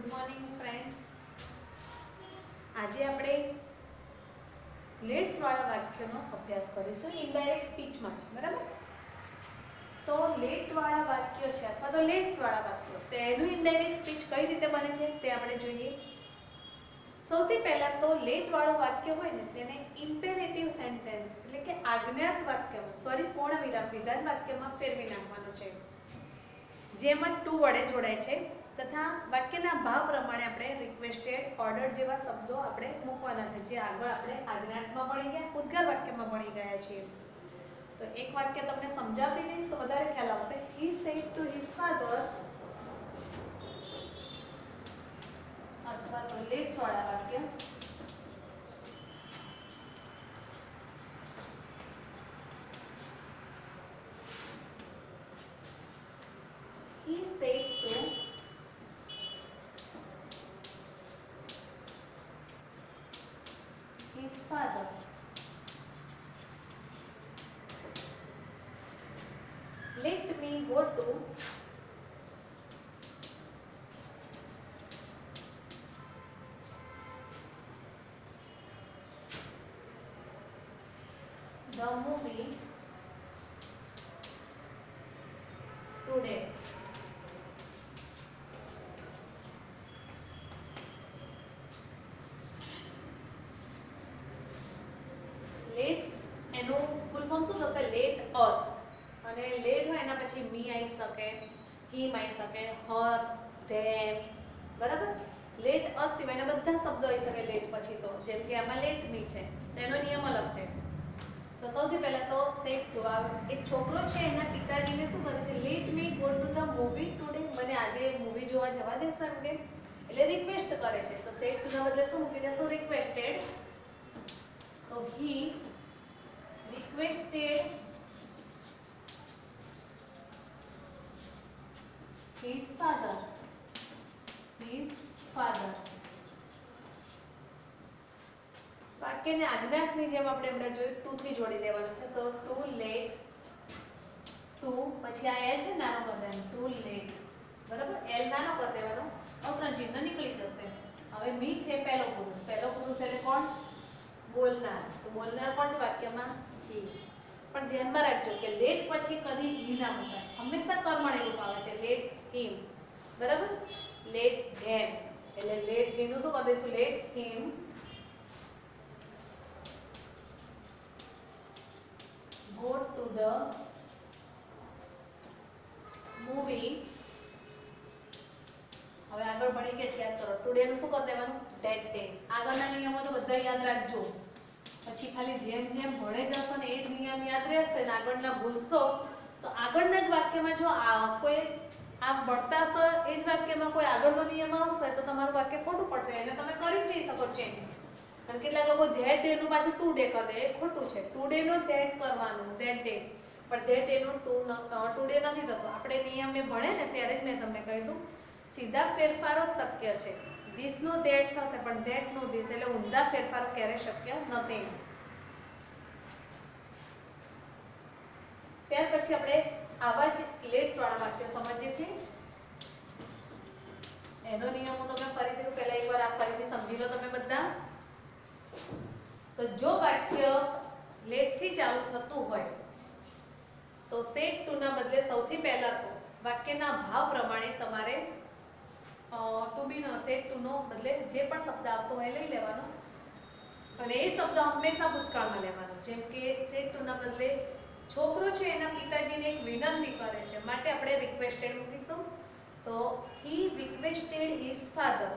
Good morning friends. આજે આપણે let's વાળા વાક્યનો અભ્યાસ કરીશું ઇનડાયરેક્ટ સ્પીચમાં જ, બરાબર? તો લેટ વાળા વાક્યો છે અથવા તો લેટ્સ વાળા વાક્યો, તો એનું ઇનડાયરેક્ટ સ્પીચ કઈ રીતે બને છે તે આપણે જોઈએ. સૌથી પહેલા તો લેટ વાળું વાક્ય હોય ને તેને ઇમ્પેરેટિવ સેન્ટેન્સ એટલે કે આજ્ઞાર્થ વાક્યમાં પૂર્ણ વિધાન વાક્યમાં ફેરવી નાખવાનું છે, જેમાં ટુ વડે જોડાય છે તથા વાક્યના ભાવ પ્રમાણે આપણે રિક્વેસ્ટેડ, ઓર્ડર જેવા શબ્દો આપણે મૂકવાના છે, જે આગળ આપણે આજ્ઞાર્થમાં ભણી ગયા, ઉદ્ગાર વાક્યમાં ભણી ગયા છીએ. તો એક વાક્ય તમને સમજાવતી જઈશ તો વધારે ખ્યાલ આવશે. He said to his father, અથવા તો લેટ્સ વાળા વાક્ય. He said to his father, let me go to the movie today. Let's એનું ફૂલ ફોર્મ શું થશે? Let us. અને લેટ હોય એના પછી મી આવી શકે, હિમ આવી શકે, હર, ધેમ, બરાબર? લેટ અસ સિવાયના બધા શબ્દો આવી શકે લેટ પછી, તો જેમ કે આમાં લેટ મી છે તો એનો નિયમ અલગ છે. તો સૌથી પહેલા તો સેટ ટુ, એક છોકરો છે એના પિતાજીને શું કરે છે? Let me go to the movie today, મને આજે મૂવી જોવા જવા દેશો એમ કે, એટલે રિક્વેસ્ટ કરે છે. તો સેટ ટુ ના બદલે શું મૂકી દેશો? રિક્વેસ્ટેડ. તો he requested his father. વાક્યને આજ્ઞાર્થની જેમ આપણે હમણાં જોયું, ટુ થી જોડી દેવાનું છે. તો ટુ લેટ, ટુ પછી આ એલ છે નાનો કરી દેવાનો, ટુ લેટ, બરાબર? એલ નાનો કરી દેવાનો, અવતરણ ચિહ્ન નીકળી જશે. હવે મી છે પહેલો પુરુષ એટલે કોણ? બોલનાર. તો બોલનાર કોણ છે વાક્યમાં? he. પણ ધ્યાનમાં રાખજો કે લેટ પછી કદી he ના મુકાય, હંમેશા કર્મણી રૂપ આવે છે. લેટ him, બરાબર? લેટ them, એટલે લેટ him નું શું કરી દઈશું? Let him go to the movie. હવે આગળ ભણી ગયા છે, યાદ કરો. ટુડે નું શું કરી દેવાનું? that day. આગળના નિયમો તો બધા યાદ રાખજો, પછી ખાલી જેમ જેમ ભણે જશો ને એ જ નિયમ યાદ રહેશે ને આગળના ભૂલશો તો આગળના જ વાક્યમાં જો કોઈ આ ભણતા હશો એ જ વાક્યમાં કોઈ આગળનો નિયમ આવશે તો તમારું વાક્ય ખોટું પડશે, એને તમે કરી જ નહીં શકો ચેન્જ. અને કેટલાક લોકો ધેટ ડે નું પાછું ટુ ડે કરી દે, એ ખોટું છે. ટુ ડે નો ધેટ કરવાનું, ધેટ ડે, પણ ધેટ ડે નો ટુ ડે નથી થતો. આપણે નિયમ એ ભણે ને ત્યારે જ મેં તમને કહ્યું સીધા ફેરફારો જ શક્ય છે. ધીસ નું ધેટ થશે પણ ધેટ નું ધીસ, એટલે ઊંધા ફેરફારો ક્યારેય શક્ય નથી. ત્યાર પછી આપણે આવા જ લેટ્સ વાળા વાક્યો સમજીએ છીએ. એનો નિયમ હું તમને ફરીથી પહેલા એકવાર આ ફરીથી સમજી લો તમે બધા. તો જો વાક્ય લેટ થી ચાલુ થતું હોય તો સેટ ટુ ના બદલે સૌથી પહેલા તો વાક્યના ભાવ પ્રમાણે તમારે ટુ બી નો સેટ ટુ નો બદલે જે પણ શબ્દ આવતો હોય લઈ લેવાનો, અને એ શબ્દ હંમેશા ભૂતકાળમાં લેવાનો. જેમ કે સેટ ટુ ના બદલે છોકરો છે એના પિતાજીને એક વિનંતી કરે છે, માટે આપણે રિક્વેસ્ટેડ મૂકીશું. તો he requested his father.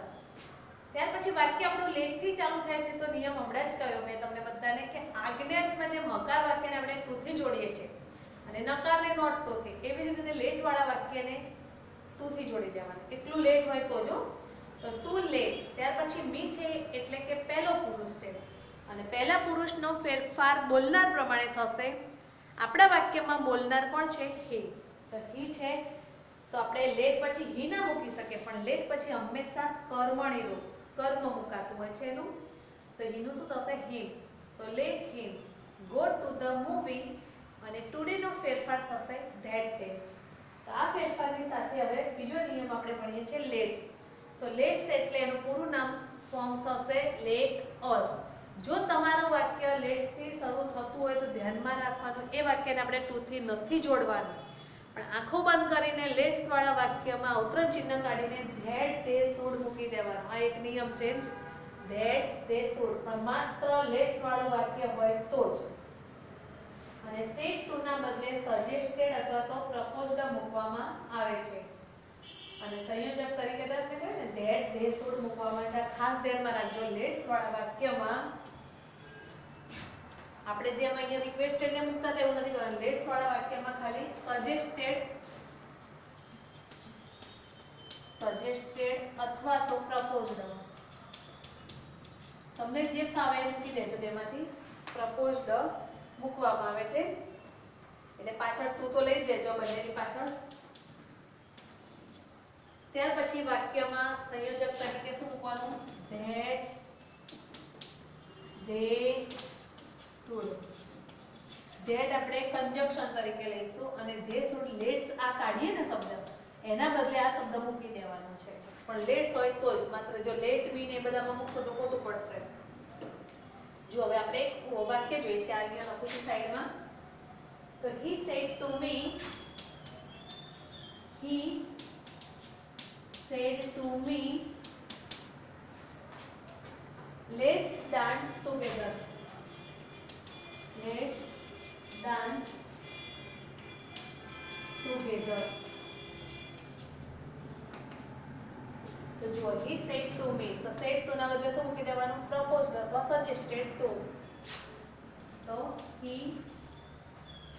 ત્યાર પછી વાક્ય આપણું લેટ થી ચાલુ થાય છે તો નિયમ હમણાં જ કહ્યો મેં તમને બધાને કે આજ્ઞાર્થમાં જે મકાર વાક્યને આપણે ટુ થી જોડીએ છીએ અને નકારને નોટ ટુ થી, એવી જ રીતે લેટ વાળા વાક્યને ટુ થી જોડી દેવાનું. એટલું લેટ હોય તો જો. તો ટુ લેટ, ત્યાર પછી મી છે એટલે કે પહેલો પુરુષ છે અને પહેલા પુરુષનો ફેરફાર બોલનાર પ્રમાણે થશે. આપણા વાક્યમાં બોલનાર કોણ છે? he. તો he છે તો આપણે લેટ પછી he ના મૂકી શકીએ, પણ લેટ પછી હંમેશા કર્મણી રૂપ, કર્મ મુકાતું હોય છે એનું. તો he નું શું થશે? him. તો let him go to the movie અને ટુડે નો ફેરફાર થશે that day. તો આ ફેરફારની સાથે હવે બીજો નિયમ આપણે ભણીએ છીએ લેટ્સ. તો તો લેટ્સ એટલે એનું પૂરું નામ ફોર્મ થશે લેટ અસ. જો તમારું વાક્ય લેટ્સ થી શરૂ થતું હોય તો ધ્યાનમાં રાખવાનું એ વાક્યને આપણે ટુ થી નથી જોડવાનું, પણ આંખો બંધ કરીને લેટ્સ વાળા વાક્યમાં અવતરણ ચિહ્ન કાઢીને ધેટ ધે શુડ મૂકી દેવાનું. આ એક નિયમ છે, ધેટ ધે શુડ. પણ માત્ર લેટ્સ વાળું વાક્ય હોય તો જ. અને સેટ ટુ ના બદલે સજેસ્ટેડ અથવા તો પ્રપોઝડ મૂકવામાં આવે છે. અને સંયોજક તરીકે તમને કહ્યું ને ધેટ ધે શુડ મૂકવામાં છે. ખાસ ધ્યાનમાં રાખજો, લેટ્સ વાળા વાક્યમાં આપણે જેમ અહીંયા રિક્વેસ્ટેડ ને મૂકતા હતા એવું નથી કરવાનું. લેટ્સ વાળા વાક્યમાં ખાલી સજેસ્ટેડ અથવા તો પ્રપોઝડ, તમને જે ફાવે એ મૂકી દેજો. બેમાંથી પ્રપોઝડ મૂકવામાં આવે છે એટલે પાછળ તું તો લઈ જ લેજો બંનેની પાછળ. ત્યાર પછી વાક્યમાં સંયોજક તરીકે શું મૂકવાનું? That they should. ધેટ આપણે કંજક્શન તરીકે લઈશું અને ધે શુડ લેટ્સ આ કાઢીએ ને શબ્દ એના બદલે આ શબ્દ મૂકી દેવાનો છે. પણ લેટ્સ હોય તો જ, માત્ર જો લેટ બી ને એ બધામાં મૂકશો તો ખોટું પડશે. જો હવે આપણે વાક્ય જોઈએ છે, અહીંયા લખું છું સાઈડમાં. તો he said to me, he said to me, let's dance together. Let's dance together. તો જો he said to me, તો said to ના બદલે શું મૂકી દેવાનું? proposed અથવા suggested to. તો he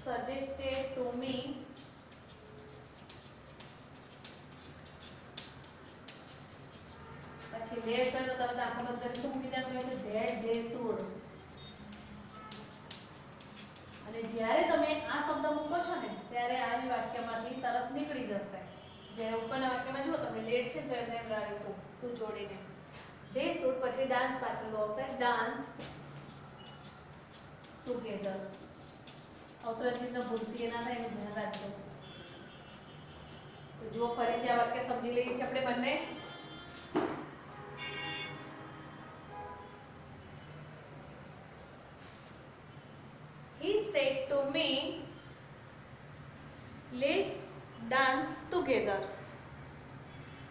suggested to me પછી લેટ્સ હોય તો તમે આંખો બંધ કરી શું મૂકી દેવાનું છે? That they should. અને જ્યારે તમે આ શબ્દ મૂકો છો ને ત્યારે આ વાક્યમાંથી તરત નીકળી જશે. જ્યારે ઉપરના વાક્યમાં જુઓ તમે લેટ છે તો એને રાખ્યું તું જોડીને ધે શુડ, પછી ડાન્સ પાછળ આવશે, ડાન્સ ટુગેધર. અવતરણ ચિહ્ન ભૂલથી ના થાય એનું ધ્યાન રાખજો. તો જો ફરીથી આ વાક્ય સમજી લઈએ છીએ આપણે બંને. He said to me, let's dance together.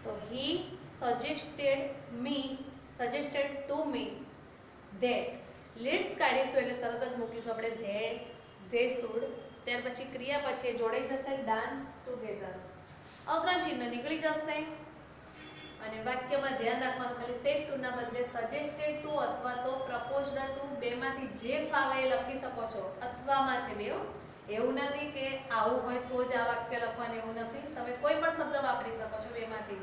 તો he suggested to me that. Let's કાઢીશું એટલે તરત જ મૂકીશું આપણે ધેટ ધે શુડ. ત્યાર પછી ક્રિયા પછી જોડાઈ જશે ડાન્સ ટુગેધર. અવતરણ ચિહ્ન નીકળી જશે અને વાક્યમાં ધ્યાન રાખવાનું ખાલી સેટ ટુ ના બદલે સજેસ્ટેડ ટુ અથવા તો પ્રપોઝડ ટુ, બેમાંથી જે ફાવે એ લખી શકો છો. અથવામાં છે બે, એવું નથી કે આવું હોય તો જ આ વાક્ય લખવાનું, એવું નથી. તમે કોઈ પણ શબ્દ વાપરી શકો છો બેમાંથી,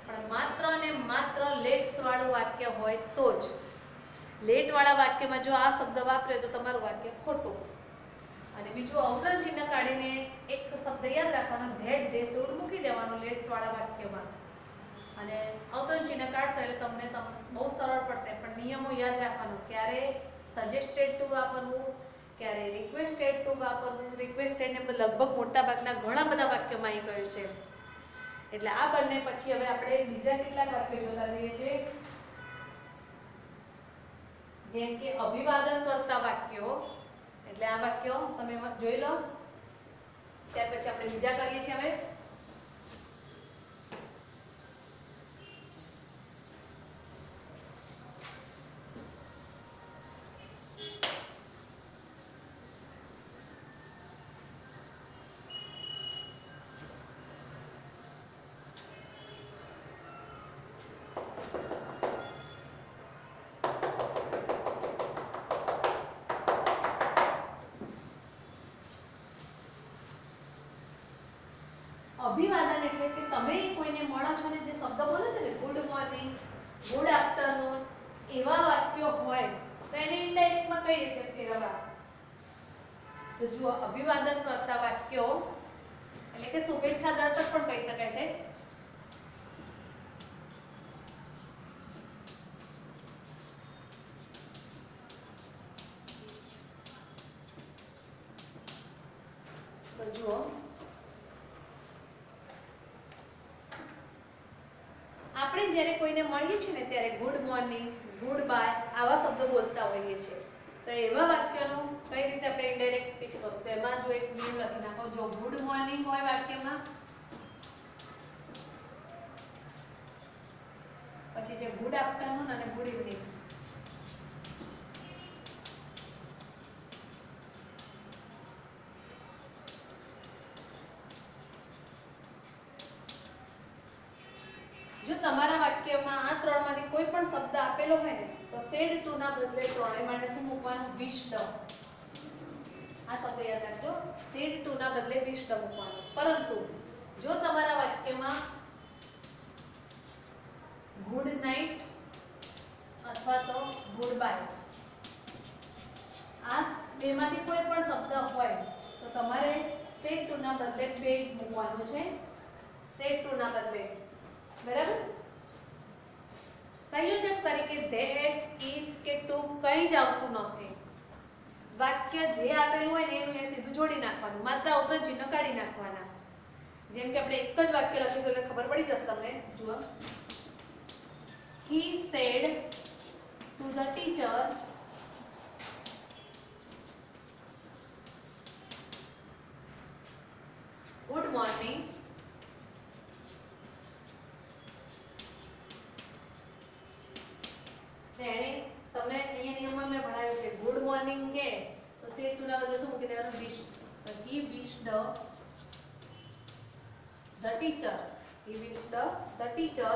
પણ માત્ર અને માત્ર લેટ્સ વાળું વાક્ય હોય તો જ. લેટ વાળા વાક્યમાં જો આ શબ્દ વાપરે તો તમારું વાક્ય ખોટું. અને બીજું અવતરણ ચિહ્ન કાઢીને એક શબ્દ યાદ રાખવાનો, ધેટ ધે શુડ મૂકી દેવાનું લેટ્સ વાળા વાક્યમાં. અને અવતરણ ચિહ્ન કાઢશો એટલે તમને બહુ સરળ પડશે. પણ નિયમો યાદ રાખવાનો, ક્યારે સજેસ્ટેડ ટુ વાપરવું, ક્યારે રિક્વેસ્ટેડ ટુ વાપરવું. રિક્વેસ્ટેડ ને લગભગ મોટા ભાગના ઘણા બધા વાક્યોમાં અહીં કહ્યું છે. એટલે આ બંને પછી હવે આપણે બીજા કેટલાક વાક્યો જોતા જઈએ છીએ, જેમ કે અભિવાદન કરતા વાક્યો. એટલે આ વાક્યો તમે જોઈ લો, ત્યાર પછી આપણે બીજા કરીએ છીએ. હવે અભિવાદન એટલે કે તમે કોઈને મળો છો ને જે શબ્દ બોલો છો ને, ગુડ મોર્નિંગ, ગુડ આફ્ટરનૂન, એવા વાક્યો હોય તો એને ઇનડાયરેક્ટમાં કઈ રીતે ફેરવવા? તો જુઓ, અભિવાદન કરતા વાક્યો એટલે કે શુભેચ્છા દર્શક પણ કહી શકાય છે. તો જુઓ, આપણે જ્યારે કોઈને મળીએ છીએ ને ત્યારે ગુડ મોર્નિંગ, ગુડ બાય આવા શબ્દો બોલતા હોઈએ છીએ. તો એવા વાક્યનો કઈ રીતે આપણે ઇનડાયરેક્ટ સ્પીચ કરું? તો એમાં જો એક નિયમ લખી નાખો. જો ગુડ મોર્નિંગ હોય વાક્યમાં, પછી છે ગુડ આફ્ટરનૂન અને ગુડ ઇવનિંગ. જો તમારા વાક્યમાં આ ત્રણમાંથી કોઈ પણ શબ્દ આપેલો હોય ને તો સેડ ટુ ના બદલે ત્રણેય માટે શું મૂકવાનું? વિશ્ડ. આ શબ્દ યાદ રાખજો, સેડ ટુ ના બદલે વિશ્ડ મૂકવાનું. પરંતુ જો તમારા વાક્યમાં ગુડ નાઇટ અથવા તો ગુડ બાય આ બેમાંથી કોઈ પણ શબ્દ હોય તો તમારે સેડ ટુ ના બદલે બેડ મૂકવાનું છે. સેડ ટુ ના બદલે, બરાબર? સંયોજક તરીકે ધેટ, ઇફ કે ટુ કંઈ જ આવતું નથી. વાક્ય જે આપેલું હોય ને એનું એ સીધું જોડી નાખવાનું, માત્ર અવતરણ ચિહ્ન કાઢી નાખવાના. જેમ કે આપણે એક જ વાક્ય લખીશું એટલે ખબર પડી જશે તમને. જુઓ, he said to the teacher good morning. તેણે તમને અહીંયા નિયમમાં મેં ભણાવ્યું છે ગુડ મોર્નિંગ કે તો સેડ ટુ ના બદલે શું મૂકી દેવાનું? વિશ. તો he wished the teacher. He wished the teacher.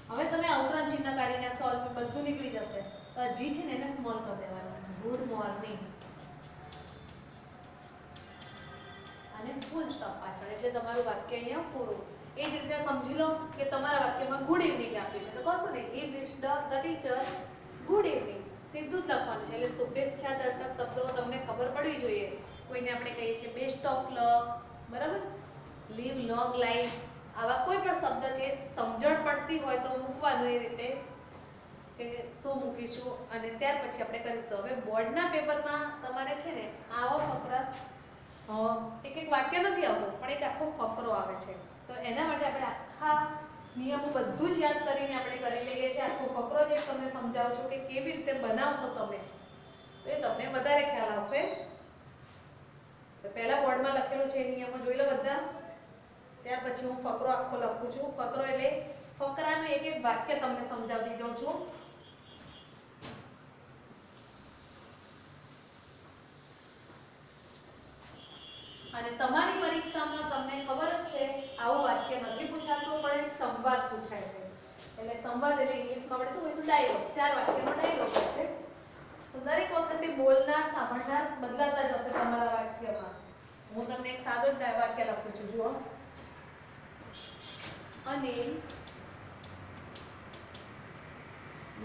હવે તમે અવતરણ ચિહ્ન કાઢી નાખશો એટલે બધું નીકળી જશે. તો જી છે ને એને સ્મોલ કરી દેવાનું. ગુડ મોર્નિંગ અને ફૂલ સ્ટોપ પાછળ, એટલે તમારું વાક્ય અહીંયા પૂરું. એ જ રીતે સમજી લો કે તમારા વાક્યમાં ગુડ ઇવનિંગ આપ્યું છે તો કશું નહીં, he wished the teacher good evening સીધું જ લખવાનું છે. એટલે શુભેચ્છા દર્શક શબ્દો તમને ખબર પડવી જોઈએ. કોઈને આપણે કહીએ છીએ બેસ્ટ ઓફ લક, બરાબર? લીવ લોંગ લાઈફ, આવા કોઈ પણ શબ્દ છે સમજણ પડતી હોય તો મૂકવાનું એ રીતે કે શું મૂકીશું અને ત્યાર પછી આપણે કરીશું. હવે બોર્ડના પેપરમાં તમારે છે ને આવો ફકરા એક એક વાક્ય નથી આવતું પણ એક આખો ફકરો આવે છે. તો એના માટે આપણે આખા નિયમો બધું જ યાદ કરીને આપણે કરી લઈએ છીએ. આખો ફકરો જે તમને સમજાવું છું કે કેવી રીતે બનાવશો તમે તો એ તમને વધારે ખ્યાલ આવશે. તો પહેલા બોર્ડમાં લખેલું છે એ નિયમો જોઈ લો બધા. ત્યાર પછી હું ફકરો આખો લખું છું. ફકરો એટલે ફકરાનું એક એક વાક્ય તમને સમજાવતી જાઉં છું. અને તમારી પરીક્ષામાં તમને ખબર જ છે આવું વાક્ય નથી પૂછાતું પણ એક સંવાદ પૂછાય છે. એટલે સંવાદ એટલે ઇંગ્લિશમાં આપણે શું કહીશું? ડાયલોગ. 4 વાક્યનો ડાયલોગ છે. તો દરેક વખતે બોલનાર સાંભળનાર બદલાતા જશે તમારા વાક્યમાં. હું તમને એક સાદો વાક્ય લખું છું. જુઓ, અનિલ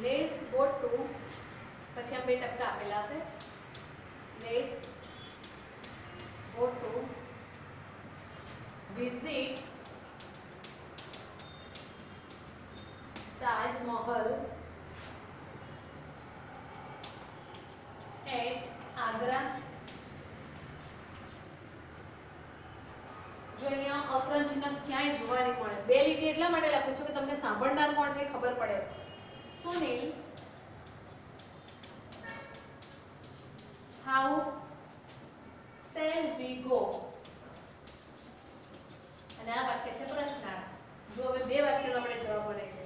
લેટ્સ ગો ટુ, પછી આ 2 ટપકા આપેલા છે. Let's go to visit Taj Mahal at Agra. જો અહીંયા અવતરણ ચિહ્ન ક્યાંય જોવા નહીં મળે. 2 લીટી એટલા માટે લખું છું કે તમને સાંભળનાર કોણ છે ખબર પડે. Sunil how shall we go? અને આ વાક્ય છે પ્રશ્નાર્થ. જો હવે 2 વાક્યનો આપણે જવાબ મળે છે.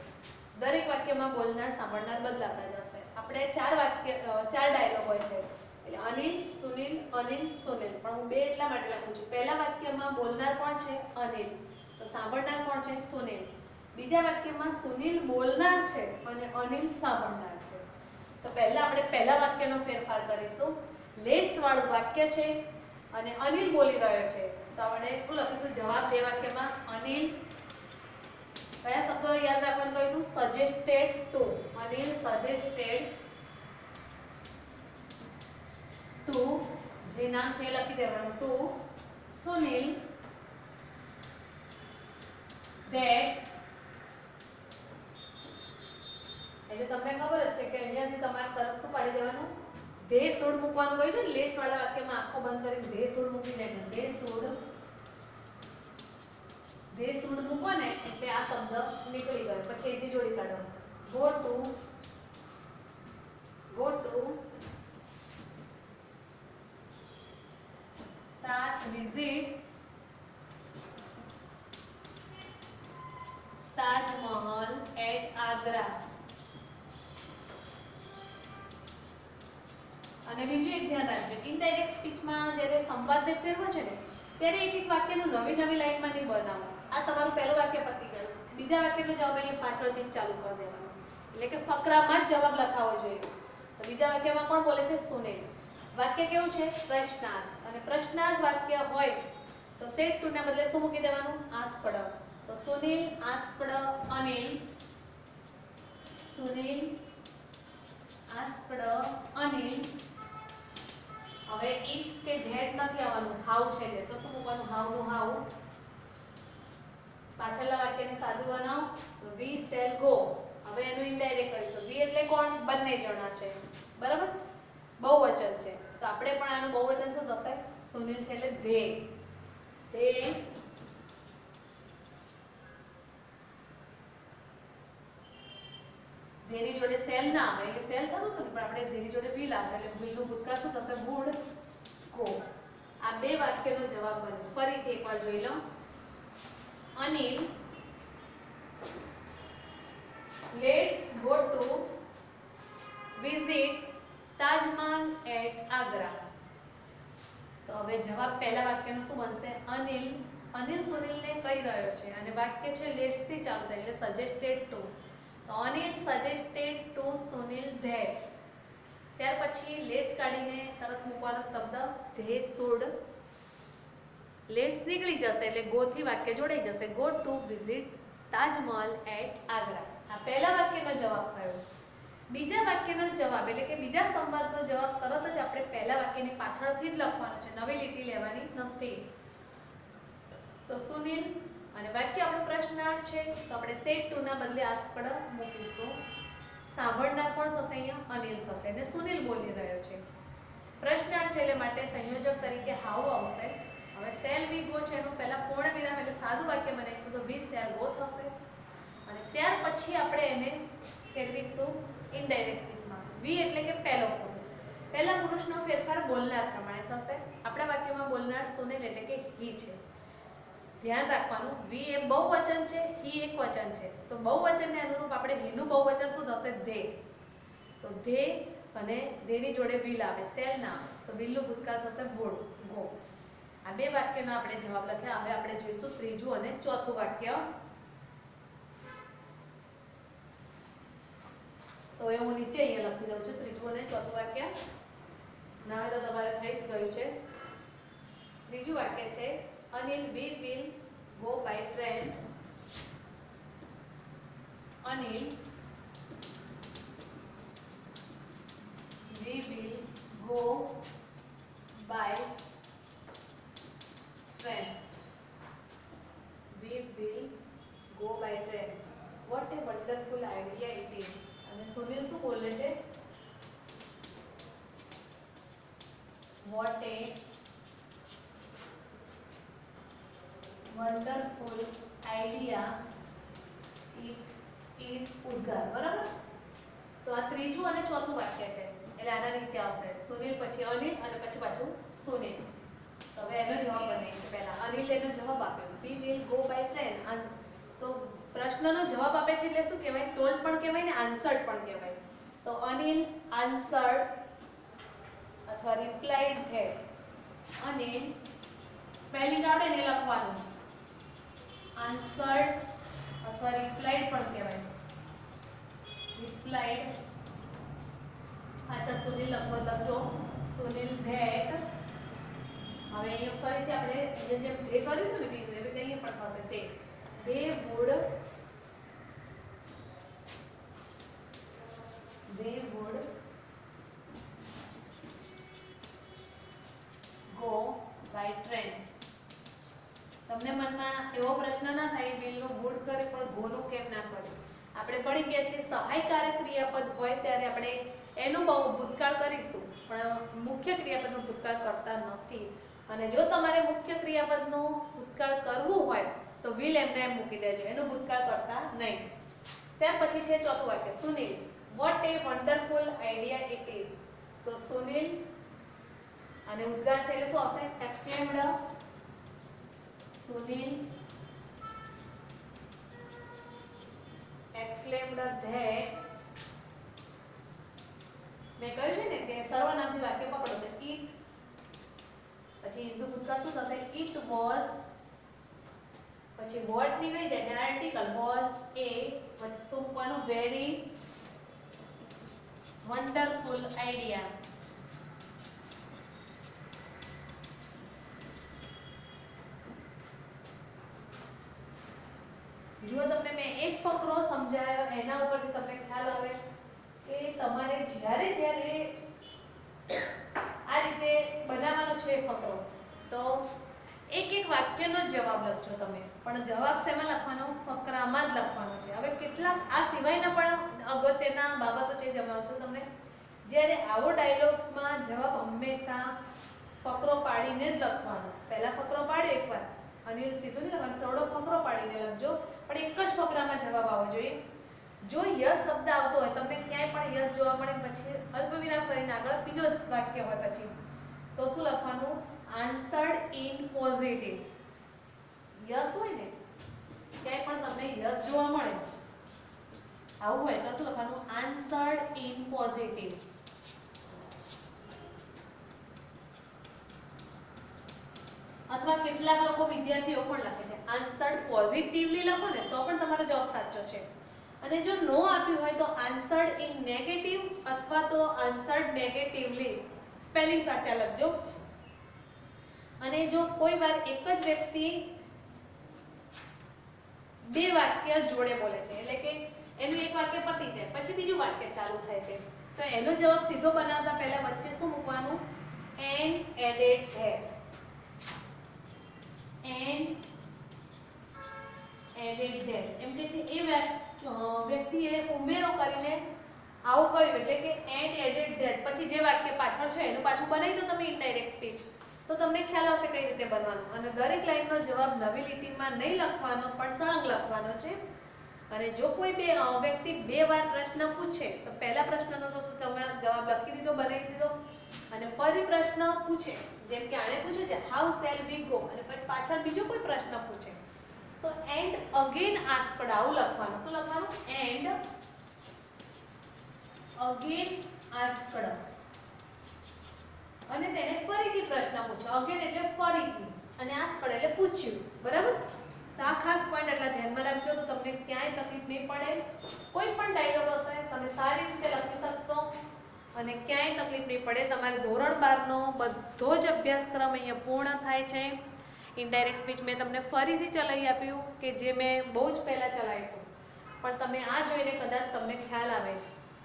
દરેક વાક્યમાં બોલનાર સાંભળનાર બદલાતા જશે. આપણે 4 વાક્ય 4 ડાયલોગ હોય છે. એટલે અનિલ, સુનિલ, અનિલ, સુનિલ. પણ હું 2 એટલા માટે લખું છું. પહેલા વાક્યમાં બોલનાર કોણ છે? અનિલ. તો સાંભળનાર કોણ છે? સુનિલ. બીજા વાક્યમાં સુનિલ બોલનાર છે અને અનિલ સાંભળનાર છે. તો પહેલા આપણે પહેલા વાક્યનો ફેરફાર કરીશું. લેટ્સ વાળું વાક્ય છે અને અનિલ બોલી રહ્યો છે તો આપણે શું લખીશું? જવાબ 2 વાક્યમાં અનિલ કયા શબ્દો યાદ રાખવાનું કહ્યું? Suggested two. Anil suggested two, જે નામ છે લખી દેવાનું, ટુ સુનિલ that. એટલે તમને ખબર જ છે કે અહીંયાથી તમારે તરત શું પાડી દેવાનું? ધે શુડ મૂકવાનું કહ્યું છે ને. લેટ્સ વાળા વાક્યમાં આખો બંધ કરીને ધે શુડ મૂકી દેવાનું. ધે શુડ ધે સુડ મૂકો ને એટલે આ શબ્દ નીકળી ગયો. પછી અહીંથી જોડી કાઢો. Go to Taj visit Taj Mahal at Agra. અને બીજું એક ધ્યાન રાખજો, ઇનડાયરેક્ટ સ્પીચમાં જ્યારે સંવાદને ફેરવો છે ને ત્યારે એક એક વાક્યનું નવી નવી લાઈનમાં નહીં બનાવો. આ તમારું પહેલું વાક્ય પતી ગયું, બીજા વાક્યનો જવાબ અહીંયા પાછળથી જ ચાલુ કરી દેવાનો, એટલે કે ફકરામાં જ જવાબ લખાવો જોઈએ. તો બીજા વાક્યમાં કોણ બોલે છે? સુનિલ. વાક્ય કેવું છે? પ્રશ્નાર્થ. અને પ્રશ્નાર્થ વાક્ય હોય તો સેટ ટુ ના બદલે શું મૂકી દેવાનું? આસ્પદ. તો સુનિલ આસ્પદ અનિલ. સુનિલ આસ્પદ અનિલ. હવે ઇફ કે ધેટ નથી આવવાનું, હાઉ છે એટલે તો શું મૂકવાનું? હાઉ નું હાઉ. પાછળના વાક્યને સાદું બનાવો તો વી શેલ ગો. હવે એનું ઇનડાયરેક્ટ કરીશું. વી એટલે કોણ? બંને જણા છે, બરાબર? બહુવચન છે તો આપણે પણ આનું બહુવચન શું થશે? સુનિલ છે એટલે ધે. ધે ધેની જોડે સેલ ના આવે એટલે સેલ થતું હતું પણ આપણે ધેની જોડે વિલ આવશે એટલે વિલ નું ભૂતકાળ શું થશે? Would go. આ બે વાક્યનો જવાબ બન્યો. ફરીથી એકવાર જોઈ લો. Anil let's go to visit Taj Mahal at Agra. તો હવે જવાબ પહેલા વાક્યનો શું બનશે? અનિલ. અનિલ સુનિલને કહી રહ્યો છે અને વાક્ય છે લેટ્સ થી ચાલુ થાય એટલે સજેસ્ટેડ ટુ. તો Anil suggested two Sunil that. ત્યાર પછી લેટ્સ કાઢીને તરત મૂકવાનો શબ્દ ધે શુડ. લેટ્સ નીકળી જશે એટલે ગો થી વાક્ય જોડાઈ જશે. Go to visit Taj Mahal at Agra. આ પહેલા વાક્યનો જવાબ થયો. બીજા વાક્યનો જવાબ એટલે કે બીજા સંવાદનો જવાબ તરત જ આપણે પહેલા વાક્યની પાછળથી જ લખવાનો છે, નવી લીટી લેવાની નથી. તો સુનિલ અને વાક્ય આપણો પ્રશ્નાર્થ છે તો આપણે સેટ ટુ ના બદલે આસ્પદ મૂકીશું. સાંભળનાર કોણ થશે? અહીંયા અનિલ થશે અને સુનિલ બોલી રહ્યો છે. પ્રશ્નાર્થ છે એટલે માટે સંયોજક તરીકે હાઉ આવશે. હવે શેલ વી ગો છે એનું પહેલા પૂર્ણ વિરામ એટલે સાદું વાક્ય બનાવીશું તો વી શેલ ગો થશે. અને ત્યાર પછી આપણે એને ફેરવીશું ઇનડાયરેક્ટ સ્પીચમાં. વી એટલે કે પહેલો પુરુષ. પહેલા પુરુષનો ફેરફાર બોલનાર પ્રમાણે થશે. આપણા વાક્યમાં બોલનાર સુનિલ એટલે કે હી છે. ધ્યાન રાખવાનું, વી એ બહુવચન છે, હી એક વચન છે. તો બહુવચનને અનુરૂપ આપણે હીનું બહુવચન શું થશે? ધે. તો ધે અને ધેની જોડે વિલ આવે, સેલ ના આવે તો વિલનું ભૂતકાળ થશે વુડ ગો. આ બે વાક્યનો આપણે જવાબ લખ્યા. હવે આપણે જોઈશું ત્રીજું અને ચોથું વાક્ય. તો એ હું નીચે અહીંયા લખી દઉં છું ત્રીજું અને ચોથું વાક્ય. ના હોય તો તમારે થઈ જ ગયું છે. ત્રીજું વાક્ય છે Anil we will go by train. Anil we will go by train. We will go by train. What a wonderful idea it is. અને સુનિલ શું બોલે છે? What a wonderful idea it is ઉદ્ગાર. બરાબર? તો આ ત્રીજું અને ચોથું વાક્ય છે એટલે આના નીચે આવશે સુનિલ પછી અનિલ અને પછી પાછું સુનિલ. તો હવે એનો જવાબ બને છે. પહેલા અનિલ એનો જવાબ આપ્યો we will go by train. તો પ્રશ્નનો જવાબ આપે છે એટલે શું કહેવાય? ટોલ્ડ પણ કહેવાય ને આન્સર્ડ પણ કહેવાય. તો અનિલ આન્સર્ડ અથવા રિપ્લાઈડ ધેટ. અનિલ સ્પેલિંગ આવડે ને લખવાનું. આન્સર્ડ અથવા રિપ્લાઈડ પણ કહેવાય. રિપ્લાઈડ. અચ્છા સુનિલ લખજો. સુનિલ ધેટ. હવે અહીંયા ફરીથી આપણે જે ધે કર્યું હતું ને બીજું એવી રીતે અહીંયા પણ થશે તે. They would go by train. તમને મનમાં એવો પ્રશ્ન ના થાય વિલનું વુડ કરે પણ ગોનું કેમ ના કર્યું? આપણે પડી ગયા છે સહાયકારક ક્રિયાપદ હોય ત્યારે આપણે એનું બહુ ભૂતકાળ કરીશું પણ મુખ્ય ક્રિયાપદનું ભૂતકાળ કરતા નથી. અને જો તમારે મુખ્ય ક્રિયાપદનું ભૂતકાળ કરવું હોય તો વિલ એમને એમ મૂકી દેજો, એનું ભૂતકાળ કરતા નહીં. ત્યાર પછી છે ચોથું વાક્ય, Sunil what a wonderful idea it is. તો સુનિલ અને ઉદ્ગાર છે એટલે શું આવશે? એક્સક્લેમ્ડ. Sunil exclaimed that. મેં કહ્યું છે ને કે સર્વનામથી વાક્ય પકડો તો ઇટ, પછી ઇઝ નું ભૂતકાળ શું થશે? ઇટ વોઝ, પછી વોટ ની કઈ જાય આર્ટિકલ વોઝ એ, પછી શું મૂકવાનું? Very wonderful idea. જો તમને મેં એક ફકરો સમજાયો એના ઉપરથી તમને ખ્યાલ આવે કે તમારે જ્યારે જ્યારે આ રીતે બનાવવાનો છે ફકરો, તો એક એક વાક્યનો જ જવાબ લખજો તમે, પણ જવાબ શેમાં લખવાનો? ફકરામાં જ લખવાનો છે. હવે કેટલાક આ સિવાયના પણ અગત્યના બાબતો છે જણાવું છું તમને. જ્યારે આવો ડાયલોગમાં જવાબ હંમેશા ફકરો પાડીને જ લખવાનો. પહેલા ફકરો પાડ્યો એકવાર અને સીધું નહીં લખવાનું, થોડો ફકરો પાડીને લખજો, પણ એક જ ફકરામાં જવાબ આવવો જોઈએ. જો યસ શબ્દ આવતો હોય, તમને ક્યાંય પણ યસ જોવા મળે પછી અલ્પવિરામ કરીને આગળ બીજો વાક્ય હોય પછી, તો શું લખવાનું? Answered in positive. યસ હોય ને ક્યાંય પણ તમને યસ જોવા મળે આવું હોય તો શું લખવાનું? Answered in positive. અથવા કેટલાક લોકો વિદ્યાર્થીઓ પણ લખે છે આન્સર્ડ પોઝિટિવલી લખો ને તો પણ તમારો જવાબ સાચો છે. અને જો નો આપ્યું હોય તો આન્સર્ડ ઇન નેગેટિવ અથવા તો આન્સર્ડ નેગેટિવલી સ્પેલિંગ સાચા લખજો. અને જો કોઈ વાર એક જ વ્યક્તિ બે વાક્ય જોડે બોલે છે, એટલે કે એનું એક વાક્ય પતી જાય પછી બીજું વાક્ય ચાલુ થાય છે, તો એનો જવાબ સીધો બનાવતા પહેલા વચ્ચે શું મૂકવાનું? And added that. And added that એમ કે છે એ વ્યક્તિએ ઉમેરો કરીને આવું કહ્યું, એટલે કે એન્ડ એડેડ ધેટ પછી જે વાક્ય પાછળ છે એનું પાછું બનાવી દો તમે ઇનડાયરેક્ટ સ્પીચ, તો તમને ખ્યાલ આવશે કઈ રીતે બનવાનું. અને દરેક લાઈનનો જવાબ નવી લીટીમાં નહીં લખવાનો પણ સળંગ લખવાનો છે. અને જો કોઈ વ્યક્તિ બે વાર પ્રશ્ન પૂછે તો પહેલા પ્રશ્નનો તો તમે જવાબ લખી દીધો, બનાવી દીધો, અને ફરી પ્રશ્ન પૂછે જેમ કે આણે પૂછ્યું છે હાઉ શેલ વી ગો, અને પછી પાછળ બીજો કોઈ પ્રશ્ન પૂછે તો એન્ડ અગેન આસ્કડ આવું લખવાનું. શું લખવાનું? And again asked. અને તેને ફરીથી પ્રશ્ન પૂછ્યો. અગેન એટલે ફરીથી અને આસ્કડ એટલે પૂછ્યું. બરાબર? તો આ ખાસ પોઈન્ટ એટલા ધ્યાનમાં રાખજો તો તમને ક્યાંય તકલીફ નહીં પડે. કોઈ પણ ડાયલોગ હશે તમે સારી રીતે લખી શકશો અને ક્યાંય તકલીફ નહીં પડે. તમારે ધોરણ 12 નો બધો જ અભ્યાસક્રમ અહીંયા પૂર્ણ થાય છે. ઇનડાયરેક્ટ સ્પીચ મેં તમને ફરીથી ચલાવી આપ્યું કે જે મેં બહુ જ પહેલાં ચલાવ્યું હતું, પણ તમે આ જોઈને કદાચ તમને ખ્યાલ આવે.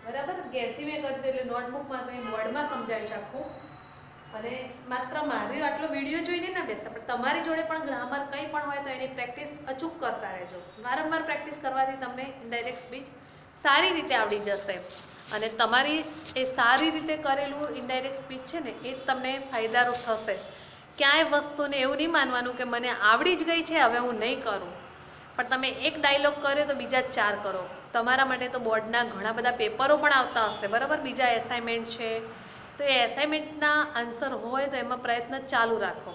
બરાબર? ઘેરથી મેં કર્યું એટલે નોટબુકમાં તો એ બોર્ડમાં સમજાવ્યું છે આખું. અને માત્ર મારી આટલો વિડીયો જોઈને ના બેસતા, પણ તમારી જોડે પણ ગ્રામર કંઈ પણ હોય તો એની પ્રેક્ટિસ અચૂક કરતા રહેજો. વારંવાર પ્રેક્ટિસ કરવાથી તમને ઇનડાયરેક્ટ સ્પીચ સારી રીતે આવડી જશે. અને તમારી એ સારી રીતે કરેલું ઇનડાયરેક્ટ સ્પીચ છે ને એ તમને ફાયદારૂપ થશે. ક્યાંય વસ્તુને એવું નહીં માનવાનું કે મને આવડી જ ગઈ છે હવે હું નહીં કરું, પણ તમે એક ડાયલોગ કર્યો તો બીજા 4 કરો. તમારા માટે તો બોર્ડના ઘણા બધા પેપરો પણ આવતા હશે, બરાબર? બીજા એસાઇનમેન્ટ છે, તો એ એસાઇનમેન્ટના આન્સર હોય તો એમાં પ્રયત્ન ચાલુ રાખો.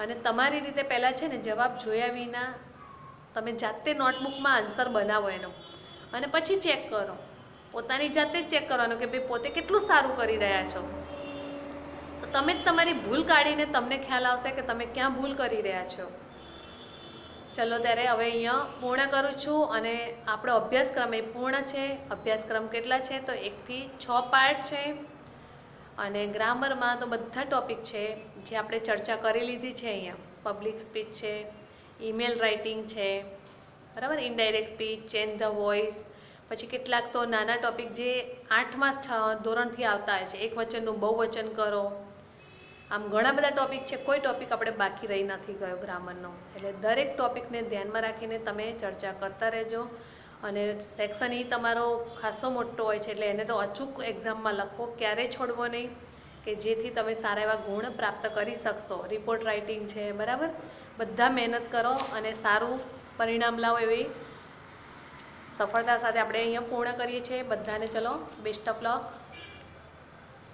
અને તમારી રીતે પહેલાં છે ને જવાબ જોયા વિના તમે જાતે નોટબુકમાં આન્સર બનાવો એનો, અને પછી ચેક કરો. પોતાની જાતે જ ચેક કરવાનું કે ભાઈ પોતે કેટલું સારું કરી રહ્યા છો. તો તમે જ તમારી ભૂલ કાઢીને તમને ખ્યાલ આવશે કે તમે ક્યાં ભૂલ કરી રહ્યા છો. ચલો ત્યારે હવે અહીંયા પૂર્ણ કરું છું. અને આપણો અભ્યાસક્રમ એ પૂર્ણ છે. અભ્યાસક્રમ કેટલા છે? તો 1 થી 6 પાર્ટ છે. અને ગ્રામરમાં તો બધા ટોપિક છે જે આપણે ચર્ચા કરી લીધી છે અહીંયા. પબ્લિક સ્પીચ છે, ઈમેલ રાઇટિંગ છે, બરાબર? Indirect speech, change the voice, પછી કેટલાક તો નાના ટોપિક જે 8મા ધોરણથી આવતા હોય છે, એકવચનનું બહુવચન કરો. આમ ઘણા બધા ટોપિક છે, કોઈ ટોપિક આપણે બાકી રહી નથી ગયો ગ્રામરનો. એટલે દરેક ટોપિકને ધ્યાનમાં રાખીને તમે ચર્ચા કરતા રહેજો. અને સેક્શન ઈ તમારો ખાસો મોટો હોય છે એટલે એને તો અચૂક એક્ઝામમાં લખો, ક્યારેય છોડવો નહીં. કે જેથી તમે સારા એવા ગુણ પ્રાપ્ત કરી શકશો. રિપોર્ટ રાઇટિંગ છે, બરાબર. બધા મહેનત કરો અને સારું પરિણામ લાવો એવી સફળતા સાથે આપણે અહીંયા પૂર્ણ કરીએ છીએ. બધાને ચલો બેસ્ટ ઓફ લક.